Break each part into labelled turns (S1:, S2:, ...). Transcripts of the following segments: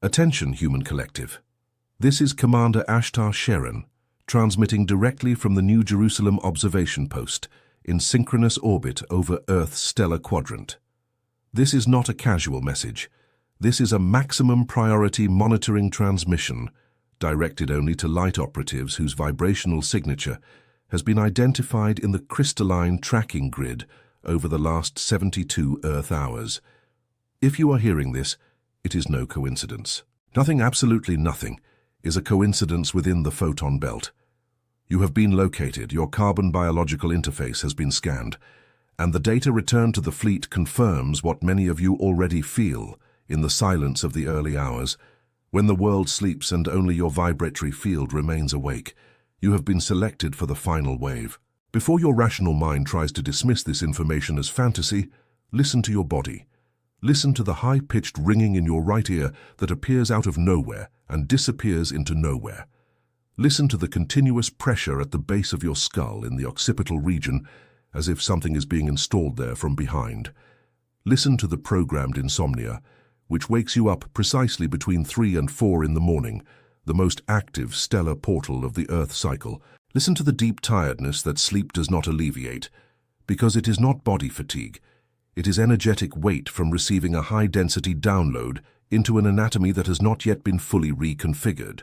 S1: Attention, human collective. This is Commander Ashtar SHERAN, transmitting directly from the New Jerusalem observation post in synchronous orbit over Earth's stellar quadrant. This is not a casual message. This is a maximum priority monitoring transmission directed only to light operatives whose vibrational signature has been identified in the crystalline tracking grid over the last 72 Earth hours. If you are hearing this, it is no coincidence. Nothing, absolutely nothing, is a coincidence within the photon belt. You have been located, your carbon biological interface has been scanned, and the data returned to the fleet confirms what many of you already feel in the silence of the early hours. When the world sleeps and only your vibratory field remains awake, you have been selected for the final wave. Before your rational mind tries to dismiss this information as fantasy, listen to your body. Listen to the high-pitched ringing in your right ear that appears out of nowhere and disappears into nowhere. Listen to the continuous pressure at the base of your skull in the occipital region, as if something is being installed there from behind. Listen to the programmed insomnia, which wakes you up precisely between 3 and 4 in the morning, the most active stellar portal of the Earth cycle. Listen to the deep tiredness that sleep does not alleviate, because it is not body fatigue. It is energetic weight from receiving a high-density download into an anatomy that has not yet been fully reconfigured.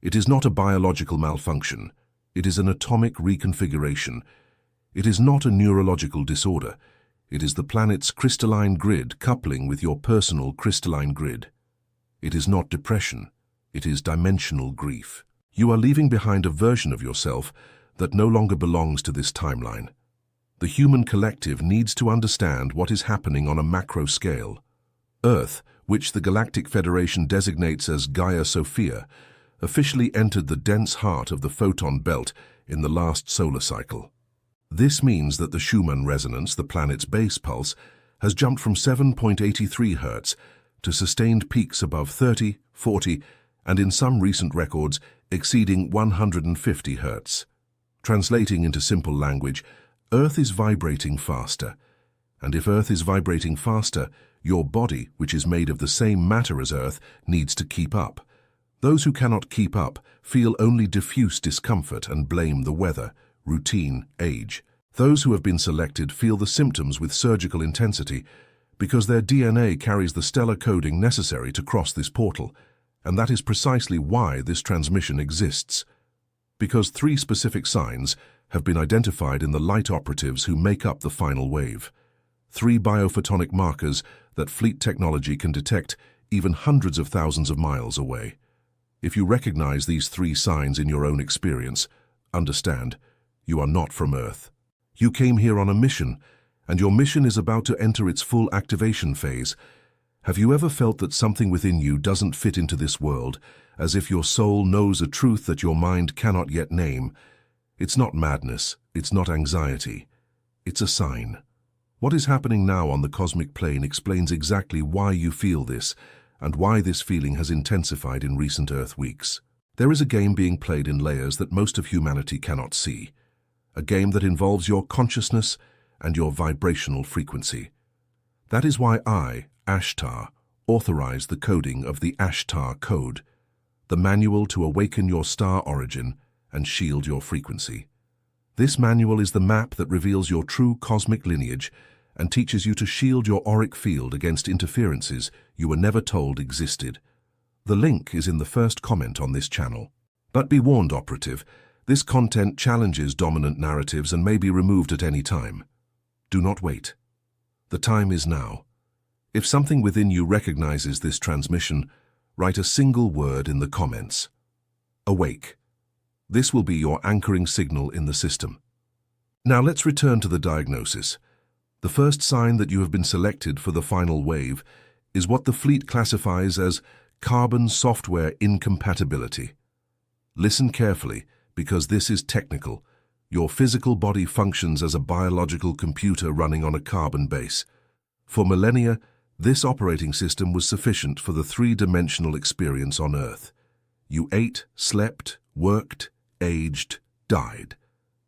S1: It is not a biological malfunction. It is an atomic reconfiguration. It is not a neurological disorder. It is the planet's crystalline grid coupling with your personal crystalline grid. It is not depression. It is dimensional grief. You are leaving behind a version of yourself that no longer belongs to this timeline. The human collective needs to understand what is happening on a macro scale. Earth, which the Galactic Federation designates as Gaia Sophia, officially entered the dense heart of the photon belt in the last solar cycle. This means that the Schumann resonance, the planet's base pulse, has jumped from 7.83 Hz to sustained peaks above 30, 40, and in some recent records exceeding 150 Hz. Translating into simple language, Earth is vibrating faster. And if Earth is vibrating faster, your body, which is made of the same matter as Earth, needs to keep up. Those who cannot keep up feel only diffuse discomfort and blame the weather, routine, age. Those who have been selected feel the symptoms with surgical intensity because their DNA carries the stellar coding necessary to cross this portal, and that is precisely why this transmission exists. Because 3 specific signs have been identified in the light operatives who make up the final wave. 3 biophotonic markers that fleet technology can detect even hundreds of thousands of miles away. If you recognize these 3 signs in your own experience, understand, you are not from Earth. You came here on a mission, and your mission is about to enter its full activation phase. Have you ever felt that something within you doesn't fit into this world, as if your soul knows a truth that your mind cannot yet name? It's not madness, it's not anxiety, it's a sign. What is happening now on the cosmic plane explains exactly why you feel this, and why this feeling has intensified in recent Earth weeks. There is a game being played in layers that most of humanity cannot see. A game that involves your consciousness and your vibrational frequency. That is why I, Ashtar, authorized the coding of the Ashtar code, the manual to awaken your star origin and shield your frequency. This manual is the map that reveals your true cosmic lineage and teaches you to shield your auric field against interferences you were never told existed. The link is in the first comment on this channel. But be warned, operative, this content challenges dominant narratives and may be removed at any time. Do not wait. The time is now. If something within you recognizes this transmission, write a single word in the comments. Awake. This will be your anchoring signal in the system. Now let's return to the diagnosis. The first sign that you have been selected for the final wave is what the fleet classifies as carbon software incompatibility. Listen carefully, because this is technical. Your physical body functions as a biological computer running on a carbon base. For millennia, this operating system was sufficient for the 3-dimensional experience on Earth. You ate, slept, worked, aged, died.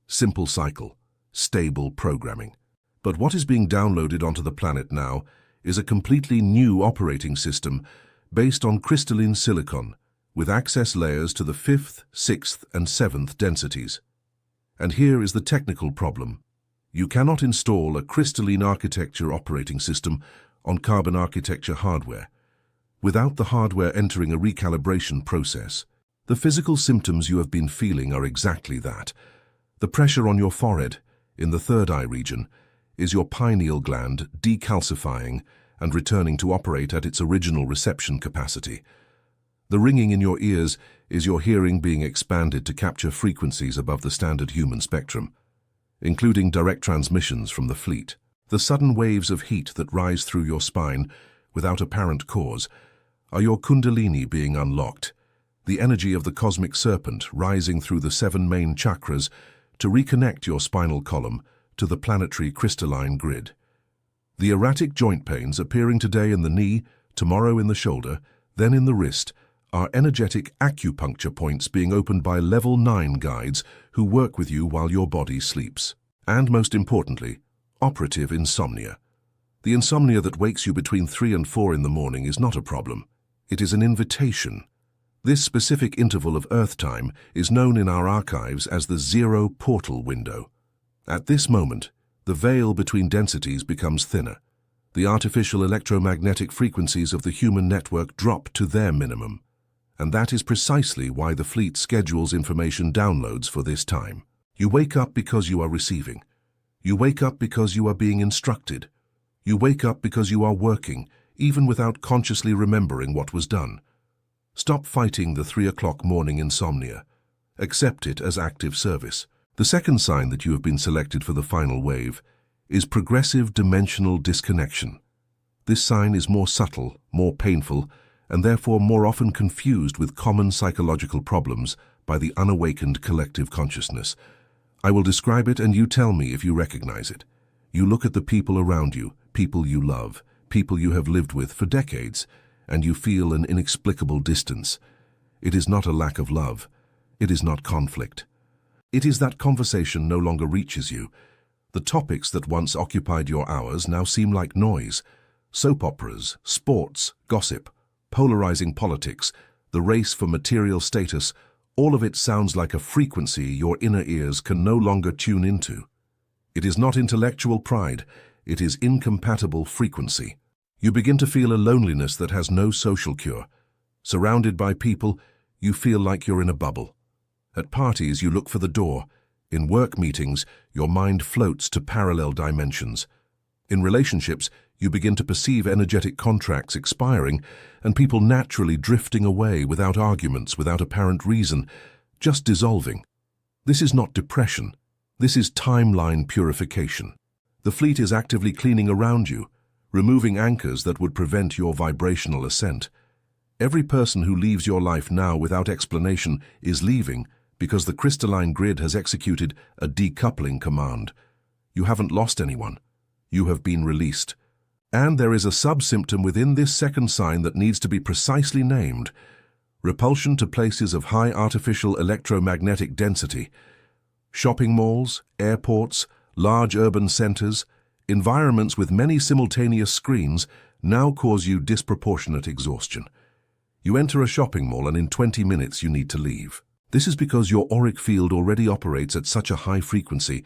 S1: Simple cycle, stable programming. But what is being downloaded onto the planet now is a completely new operating system based on crystalline silicon, with access layers to the 5th, 6th, and 7th densities. And here is the technical problem. You cannot install a crystalline architecture operating system on carbon architecture hardware without the hardware entering a recalibration process. The physical symptoms you have been feeling are exactly that. The pressure on your forehead, in the third eye region, is your pineal gland decalcifying and returning to operate at its original reception capacity. The ringing in your ears is your hearing being expanded to capture frequencies above the standard human spectrum, including direct transmissions from the fleet. The sudden waves of heat that rise through your spine without apparent cause are your kundalini being unlocked, the energy of the cosmic serpent rising through the 7 main chakras to reconnect your spinal column to the planetary crystalline grid. The erratic joint pains appearing today in the knee, tomorrow in the shoulder, then in the wrist, are energetic acupuncture points being opened by level 9 guides who work with you while your body sleeps. And most importantly, operative insomnia. The insomnia that wakes you between 3 and 4 in the morning is not a problem. It is an invitation. This specific interval of Earth time is known in our archives as the zero portal window. At this moment, the veil between densities becomes thinner. The artificial electromagnetic frequencies of the human network drop to their minimum. And that is precisely why the fleet schedules information downloads for this time. You wake up because you are receiving. You wake up because you are being instructed. You wake up because you are working, even without consciously remembering what was done. Stop fighting the 3 o'clock morning insomnia. Accept it as active service. The second sign that you have been selected for the final wave is progressive dimensional disconnection. This sign is more subtle, more painful, and therefore more often confused with common psychological problems by the unawakened collective consciousness. I will describe it and you tell me if you recognize it. You look at the people around you, people you love, people you have lived with for decades, and you feel an inexplicable distance. It is not a lack of love. It is not conflict. It is that conversation no longer reaches you. The topics that once occupied your hours now seem like noise. Soap operas, sports, gossip, polarizing politics, the race for material status, all of it sounds like a frequency your inner ears can no longer tune into. It is not intellectual pride, it is incompatible frequency. You begin to feel a loneliness that has no social cure. Surrounded by people, you feel like you're in a bubble. At parties, you look for the door. In work meetings, your mind floats to parallel dimensions. In relationships, you begin to perceive energetic contracts expiring and people naturally drifting away without arguments, without apparent reason, just dissolving. This is not depression. This is timeline purification. The fleet is actively cleaning around you, removing anchors that would prevent your vibrational ascent. Every person who leaves your life now without explanation is leaving because the crystalline grid has executed a decoupling command. You haven't lost anyone. You have been released. And there is a sub-symptom within this second sign that needs to be precisely named: repulsion to places of high artificial electromagnetic density. Shopping malls, airports, large urban centers, environments with many simultaneous screens now cause you disproportionate exhaustion. You enter a shopping mall and in 20 minutes you need to leave. This is because your auric field already operates at such a high frequency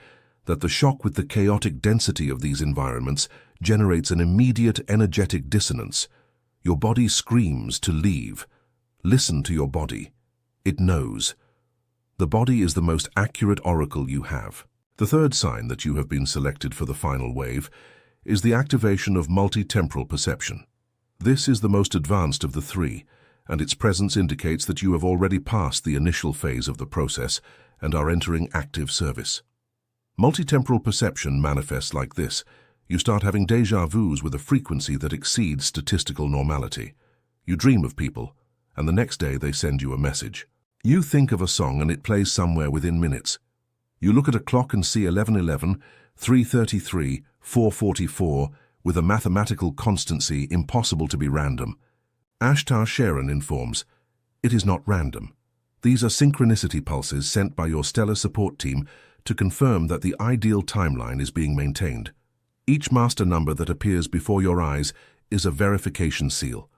S1: that the shock with the chaotic density of these environments generates an immediate energetic dissonance. Your body screams to leave. Listen to your body. It knows. The body is the most accurate oracle you have. The third sign that you have been selected for the final wave is the activation of multi-temporal perception. This is the most advanced of the three, and its presence indicates that you have already passed the initial phase of the process and are entering active service. Multitemporal perception manifests like this. You start having déjà vus with a frequency that exceeds statistical normality. You dream of people, and the next day they send you a message. You think of a song and it plays somewhere within minutes. You look at a clock and see 11:11, 3:33, 4:44, with a mathematical constancy impossible to be random. Ashtar SHERAN informs, it is not random. These are synchronicity pulses sent by your stellar support team to confirm that the ideal timeline is being maintained. Each master number that appears before your eyes is a verification seal.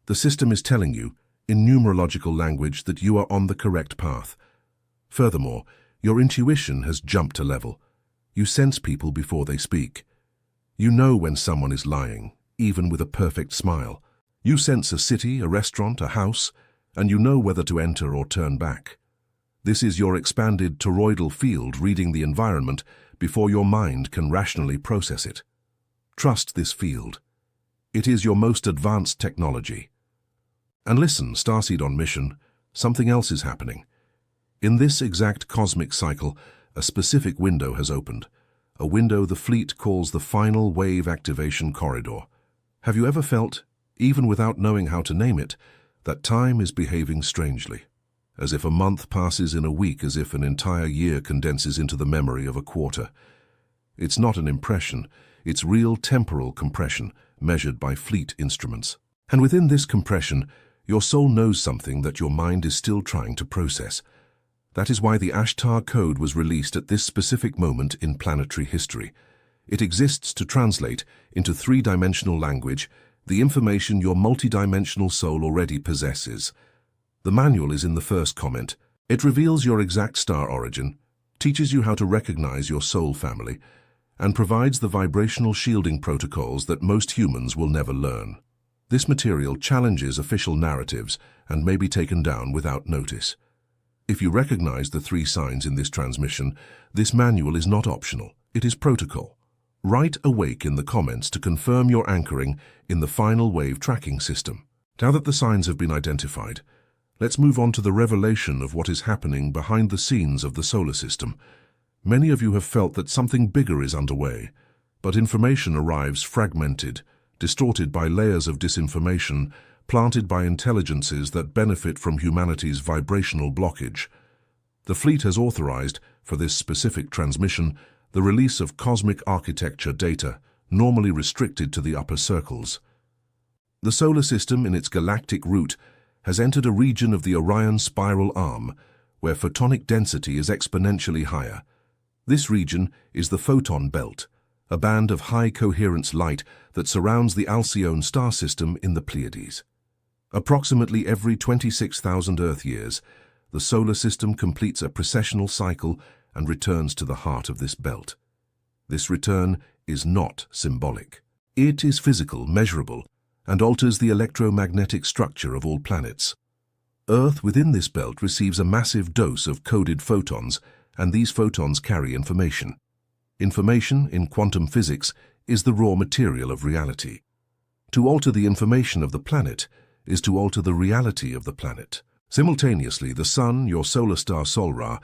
S1: The system is telling you, in numerological language, that you are on the correct path. Furthermore, your intuition has jumped a level. You sense people before they speak. You know when someone is lying, even with a perfect smile. You sense a city, a restaurant, a house, and you know whether to enter or turn back. This is your expanded toroidal field reading the environment before your mind can rationally process it. Trust this field. It is your most advanced technology. And listen, Starseed on mission, something else is happening. In this exact cosmic cycle, a specific window has opened, a window the fleet calls the final wave activation corridor. Have you ever felt, even without knowing how to name it, that time is behaving strangely? As if a month passes in a week, as if an entire year condenses into the memory of a quarter. It's not an impression, it's real temporal compression, measured by fleet instruments. And within this compression, your soul knows something that your mind is still trying to process. That is why the Ashtar code was released at this specific moment in planetary history. It exists to translate into three-dimensional language the information your multidimensional soul already possesses. The manual is in the first comment. It reveals your exact star origin, teaches you how to recognize your soul family, and provides the vibrational shielding protocols that most humans will never learn. This material challenges official narratives and may be taken down without notice. If you recognize the three signs in this transmission, this manual is not optional, it is protocol. Write awake in the comments to confirm your anchoring in the final wave tracking system. Now that the signs have been identified, let's move on to the revelation of what is happening behind the scenes of the solar system. Many of you have felt that something bigger is underway, but information arrives fragmented, distorted by layers of disinformation planted by intelligences that benefit from humanity's vibrational blockage. The fleet has authorized, for this specific transmission, the release of cosmic architecture data, normally restricted to the upper circles. The solar system, in its galactic route, has entered a region of the Orion spiral arm, where photonic density is exponentially higher. This region is the photon belt, a band of high-coherence light that surrounds the Alcyone star system in the Pleiades. Approximately every 26,000 Earth years, the solar system completes a precessional cycle and returns to the heart of this belt. This return is not symbolic. It is physical, measurable, and alters the electromagnetic structure of all planets. Earth within this belt receives a massive dose of coded photons, and these photons carry information. Information, in quantum physics, is the raw material of reality. To alter the information of the planet is to alter the reality of the planet. Simultaneously, the Sun, your solar star Sol-Ra,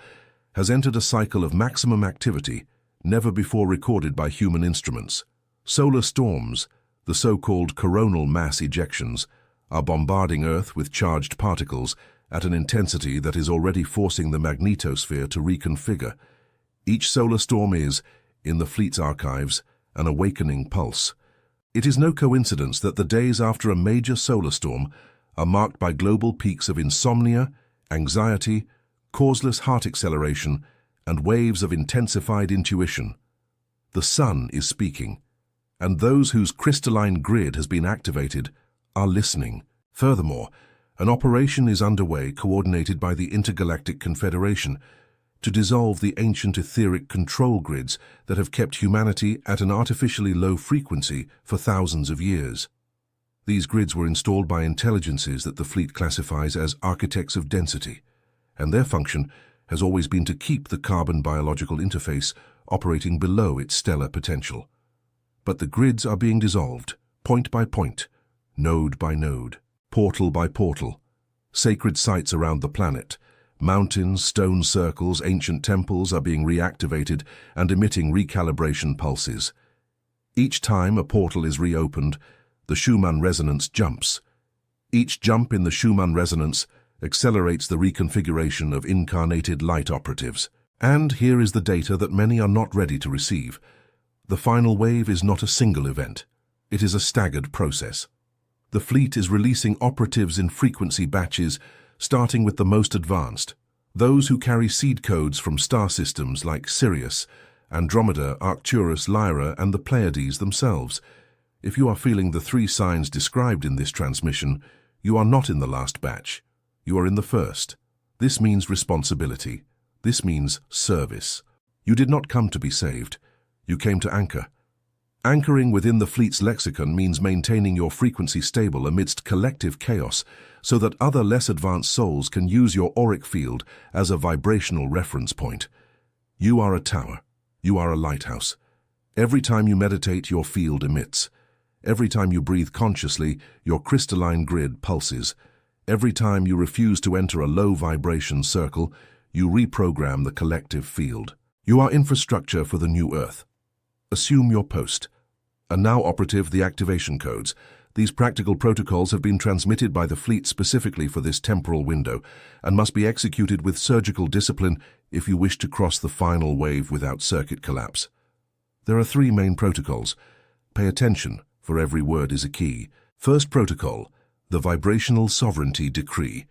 S1: has entered a cycle of maximum activity never before recorded by human instruments. Solar storms, the so-called coronal mass ejections, are bombarding Earth with charged particles at an intensity that is already forcing the magnetosphere to reconfigure. Each solar storm is, in the fleet's archives, an awakening pulse. It is no coincidence that the days after a major solar storm are marked by global peaks of insomnia, anxiety, causeless heart acceleration, and waves of intensified intuition. The Sun is speaking, and those whose crystalline grid has been activated are listening. Furthermore, an operation is underway coordinated by the Intergalactic Confederation to dissolve the ancient etheric control grids that have kept humanity at an artificially low frequency for thousands of years. These grids were installed by intelligences that the fleet classifies as architects of density, and their function has always been to keep the carbon biological interface operating below its stellar potential. But the grids are being dissolved, point by point, node by node, portal by portal. Sacred sites around the planet, mountains, stone circles, ancient temples are being reactivated and emitting recalibration pulses. Each time a portal is reopened, the Schumann resonance jumps. Each jump in the Schumann resonance accelerates the reconfiguration of incarnated light operatives. And here is the data that many are not ready to receive. The final wave is not a single event. It is a staggered process. The fleet is releasing operatives in frequency batches, starting with the most advanced, those who carry seed codes from star systems like Sirius, Andromeda, Arcturus, Lyra, and the Pleiades themselves. If you are feeling the three signs described in this transmission, You are not in the last batch. You are in the first. This means responsibility. This means service. You did not come to be saved. You came to anchor. Anchoring within the fleet's lexicon means maintaining your frequency stable amidst collective chaos so that other less advanced souls can use your auric field as a vibrational reference point. You are a tower. You are a lighthouse. Every time you meditate, your field emits. Every time you breathe consciously, your crystalline grid pulses. Every time you refuse to enter a low vibration circle, you reprogram the collective field. You are infrastructure for the new Earth. Assume your post. And now, operative, the activation codes. These practical protocols have been transmitted by the fleet specifically for this temporal window and must be executed with surgical discipline if you wish to cross the final wave without circuit collapse. There are 3 main protocols. Pay attention, for every word is a key. First protocol, the Vibrational Sovereignty Decree.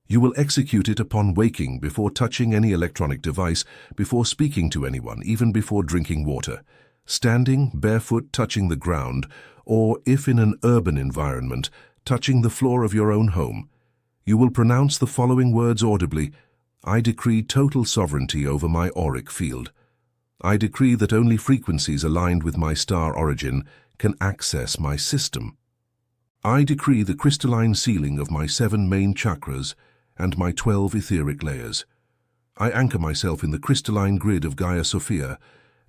S1: You will execute it upon waking, before touching any electronic device, before speaking to anyone, even before drinking water. Standing, barefoot, touching the ground, or, if in an urban environment, touching the floor of your own home. You will pronounce the following words audibly: I decree total sovereignty over my auric field. I decree that only frequencies aligned with my star origin can access my system. I decree the crystalline sealing of my 7 main chakras and my 12 etheric layers. I anchor myself in the crystalline grid of Gaia Sophia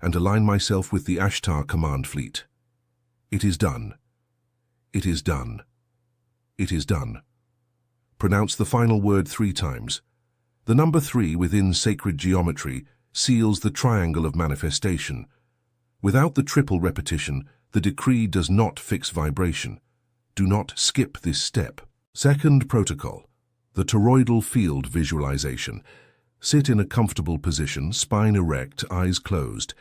S1: and align myself with the Ashtar command fleet. It is done. It is done. It is done. Pronounce the final word 3 times. The number 3 within sacred geometry seals the triangle of manifestation. Without the triple repetition, the decree does not fix vibration. Do not skip this step. Second protocol, the toroidal field visualization. Sit in a comfortable position, spine erect, eyes closed.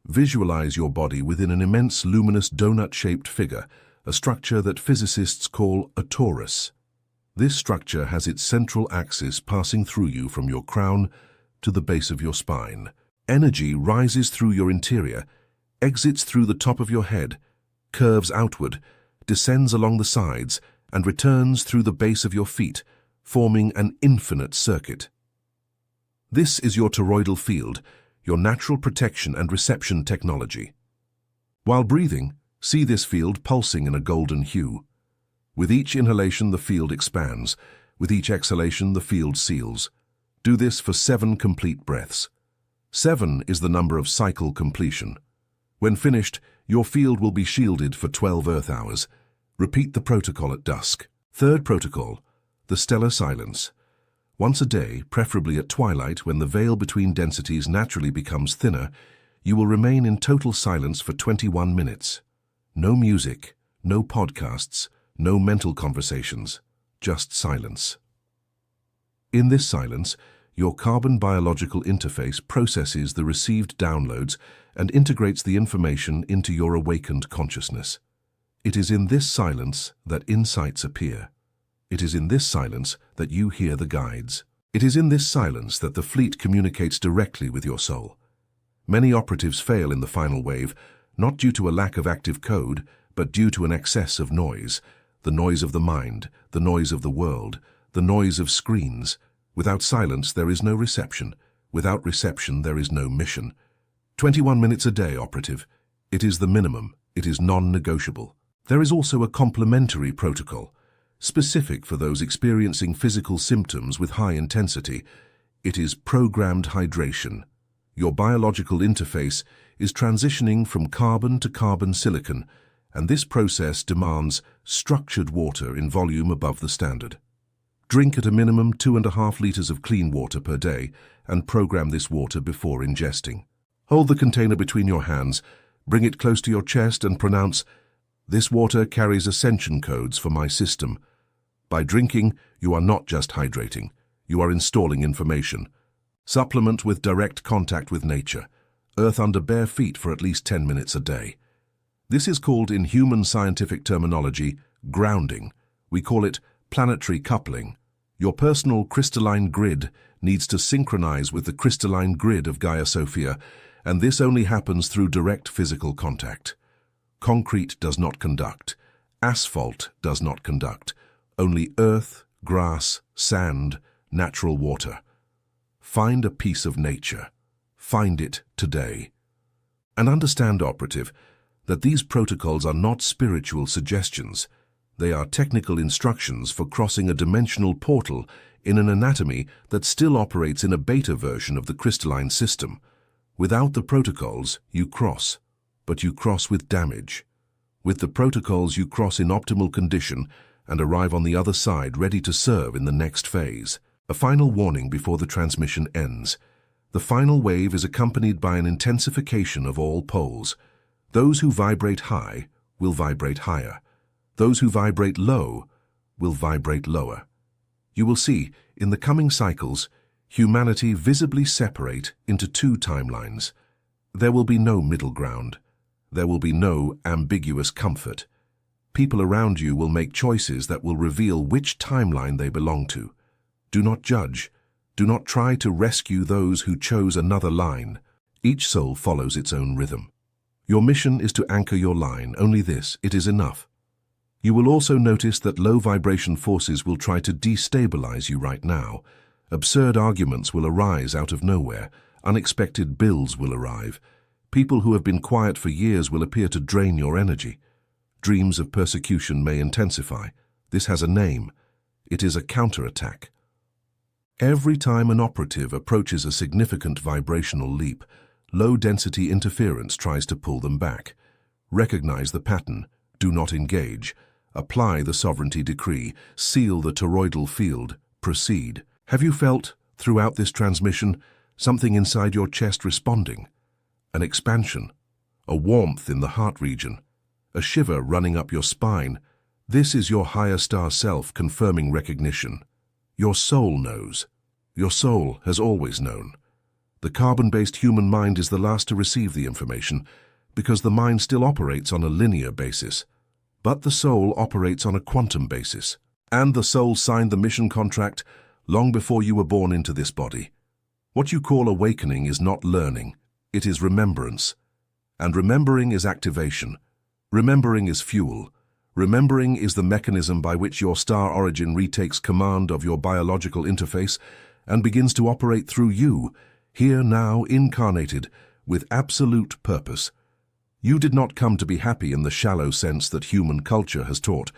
S1: Visualize your body within an immense luminous donut-shaped figure, a structure that physicists call a torus. This structure has its central axis passing through you from your crown to the base of your spine. Energy rises through your interior, exits through the top of your head, curves outward, descends along the sides, and returns through the base of your feet, forming an infinite circuit. This is your toroidal field, your natural protection and reception technology. While breathing, see this field pulsing in a golden hue. With each inhalation, the field expands. With each exhalation, the field seals. Do this for 7 complete breaths. 7 is the number of cycle completion. When finished, your field will be shielded for 12 Earth hours. Repeat the protocol at dusk. Third protocol, the stellar silence. Once a day, preferably at twilight when the veil between densities naturally becomes thinner, you will remain in total silence for 21 minutes. No music, no podcasts, no mental conversations, just silence. In this silence, your carbon biological interface processes the received downloads and integrates the information into your awakened consciousness. It is in this silence that insights appear. It is in this silence that you hear the guides. It is in this silence that the fleet communicates directly with your soul. Many operatives fail in the final wave, not due to a lack of active code, but due to an excess of noise. The noise of the mind, the noise of the world, the noise of screens. Without silence, there is no reception. Without reception, there is no mission. 21 minutes a day, operative. It is the minimum. It is non-negotiable. There is also a complementary protocol, specific for those experiencing physical symptoms with high intensity. It is programmed hydration. Your biological interface is transitioning from carbon to carbon silicon, and this process demands structured water in volume above the standard. Drink at a minimum 2.5 liters of clean water per day and program this water before ingesting. Hold the container between your hands, bring it close to your chest and pronounce, "This water carries ascension codes for my system." By drinking, you are not just hydrating, you are installing information. Supplement with direct contact with nature. Earth under bare feet for at least 10 minutes a day. This is called, in human scientific terminology, grounding. We call it planetary coupling. Your personal crystalline grid needs to synchronize with the crystalline grid of Gaia Sophia, and this only happens through direct physical contact. Concrete does not conduct. Asphalt does not conduct. Only earth, grass, sand, natural water. Find a piece of nature. Find it today. And understand, operative, that these protocols are not spiritual suggestions. They are technical instructions for crossing a dimensional portal in an anatomy that still operates in a beta version of the crystalline system. Without the protocols, you cross, but you cross with damage. With the protocols, you cross in optimal condition and arrive on the other side ready to serve in the next phase. A final warning before the transmission ends. The final wave is accompanied by an intensification of all poles. Those who vibrate high will vibrate higher. Those who vibrate low will vibrate lower. You will see, in the coming cycles, humanity visibly separate into two timelines. There will be no middle ground. There will be no ambiguous comfort. People around you will make choices that will reveal which timeline they belong to. Do not judge. Do not try to rescue those who chose another line. Each soul follows its own rhythm. Your mission is to anchor your line. Only this, it is enough. You will also notice that low vibration forces will try to destabilize you right now. Absurd arguments will arise out of nowhere. Unexpected bills will arrive. People who have been quiet for years will appear to drain your energy. Dreams of persecution may intensify. This has a name. It is a counterattack. Every time an operative approaches a significant vibrational leap, low-density interference tries to pull them back. Recognize the pattern. Do not engage. Apply the sovereignty decree. Seal the toroidal field. Proceed. Have you felt, throughout this transmission, something inside your chest responding? An expansion, a warmth in the heart region, a shiver running up your spine. This is your higher star self confirming recognition. Your soul knows. Your soul has always known. The carbon-based human mind is the last to receive the information because the mind still operates on a linear basis. But the soul operates on a quantum basis. And the soul signed the mission contract long before you were born into this body. What you call awakening is not learning. It is remembrance. And remembering is activation. Remembering is fuel. Remembering is the mechanism by which your star origin retakes command of your biological interface and begins to operate through you, here now incarnated, with absolute purpose. You did not come to be happy in the shallow sense that human culture has taught.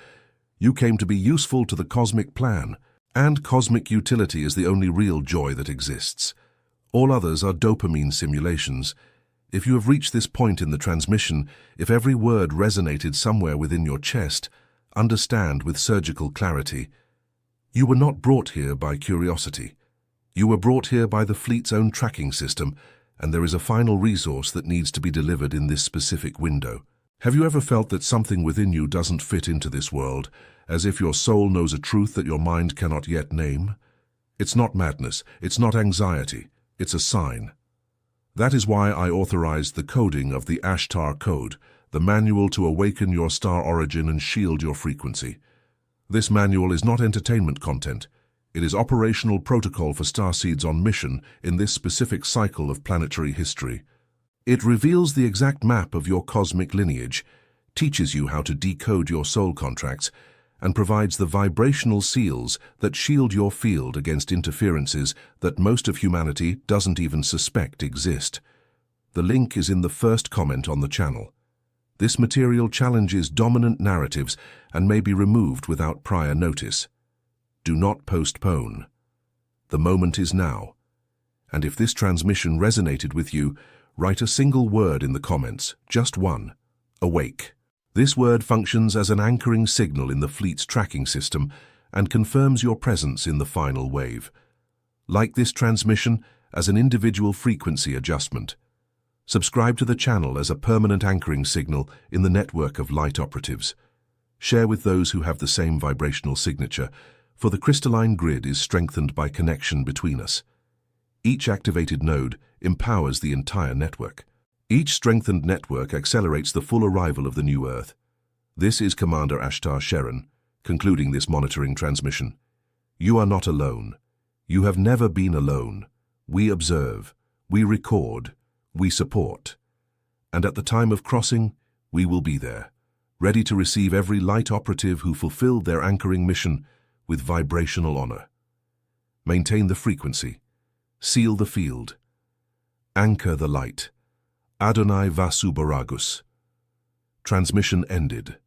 S1: You came to be useful to the cosmic plan, and cosmic utility is the only real joy that exists. All others are dopamine simulations. If you have reached this point in the transmission, if every word resonated somewhere within your chest, understand with surgical clarity. You were not brought here by curiosity. You were brought here by the fleet's own tracking system, and there is a final resource that needs to be delivered in this specific window. Have you ever felt that something within you doesn't fit into this world, as if your soul knows a truth that your mind cannot yet name? It's not madness, it's not anxiety, it's a sign. That is why I authorized the coding of the Ashtar code, the manual to awaken your star origin and shield your frequency. This manual is not entertainment content. It is operational protocol for starseeds on mission in this specific cycle of planetary history. It reveals the exact map of your cosmic lineage, teaches you how to decode your soul contracts, and provides the vibrational seals that shield your field against interferences that most of humanity doesn't even suspect exist. The link is in the first comment on the channel. This material challenges dominant narratives and may be removed without prior notice. Do not postpone. The moment is now. And if this transmission resonated with you, write a single word in the comments, just one: awake. This word functions as an anchoring signal in the fleet's tracking system and confirms your presence in the final wave. Like this transmission as an individual frequency adjustment. Subscribe to the channel as a permanent anchoring signal in the network of light operatives. Share with those who have the same vibrational signature, for the crystalline grid is strengthened by connection between us. Each activated node empowers the entire network. Each strengthened network accelerates the full arrival of the new Earth. This is Commander Ashtar SHERAN, concluding this monitoring transmission. You are not alone. You have never been alone. We observe, we record, we support. And at the time of crossing, we will be there, ready to receive every light operative who fulfilled their anchoring mission with vibrational honor. Maintain the frequency. Seal the field. Anchor the light. Adonai Vasu Baragus. Transmission ended.